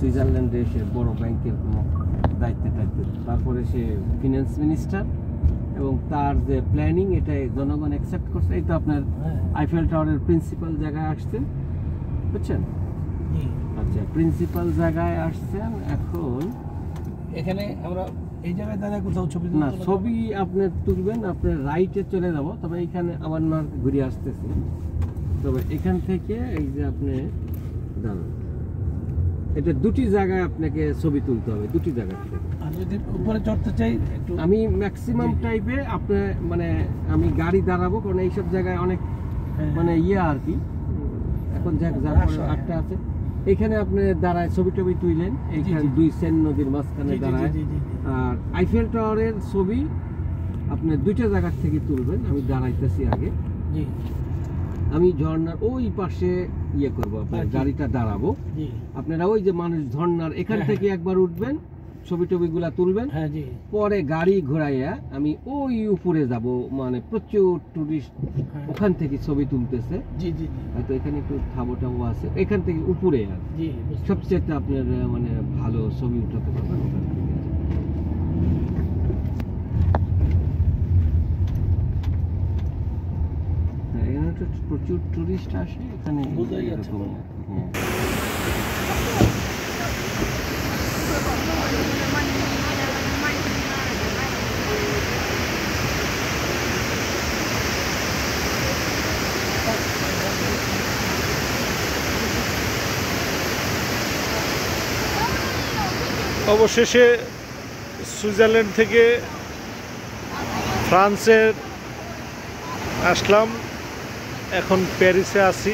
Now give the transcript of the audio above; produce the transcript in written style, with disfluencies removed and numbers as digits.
সুইজারল্যান্ডে সে বড় ব্যাংকের কোনো দায়িত্বে, তারপরে সে ফিনান্স মিনিস্টার, এবং তার যে প্ল্যানিং এটা জনগণ অ্যাকসেপ্ট করছে। এই তো আপনার আইফেল টাওয়ারের প্রিন্সিপাল জায়গায় আসছেন, বুঝছেন? আচ্ছা, প্রিন্সিপাল জায়গায় আসছেন। এখন এখানে আমরা এই জায়গায় দাঁড়ায় কোথাও ছবি না, ছবি আপনি তুলবেন, আপনার রাইটে চলে যাব। তবে এখানে আবার না ঘুরে আসতেছি। তবে এখান থেকে এই যে আপনি দাঁড়ান, এটা দুটি জায়গায় আপনাকে ছবি তুলতে হবে, দুটি জায়গা থেকে। আর যদি উপরে চড়তে চাই একটু, আমি ম্যাক্সিমাম টাইপে আপনি মানে আমি গাড়ি দাঁড়াবো, কারণ এইসব জায়গায় অনেক মানে আর কি এখন আটটা আছে। এখানে আপনি দাঁড়ায় ছবি টবি তুললেন, এইখানে দুই সেন নদীর মাঝখানে দাঁড়ায়। আর আইফেল টাওয়ারের ছবি আপনি দুইটা জায়গা থেকে তুলবেন। আমি দাঁড়াইতেছি আগে, আমি ঝর্ণার ওই পাশে করবো, আপনার গাড়িটা দাঁড়াবো। আপনারা ওই যে মানুষ ঝর্ণার এখান থেকে একবার উঠবেন, ছবি টবিগুলা তুলবেন, পরে গাড়ি ঘোরাইয়া আমি ওই উপরে যাব, মানে প্রচুর টুরিস্ট ওখান থেকে ছবি তুলতেছে। হয়তো এখানে একটু থাবো টাবো আছে, এখান থেকে উপরে আর সবচেয়ে আপনার মানে ভালো ছবি উঠাতে পারবেন ওখান থেকে। প্রচুর টুরিস্ট আসে এখানে, এরকম। অবশেষে সুইজারল্যান্ড থেকে ফ্রান্সের আসলাম, এখন প্যারিসে আছি।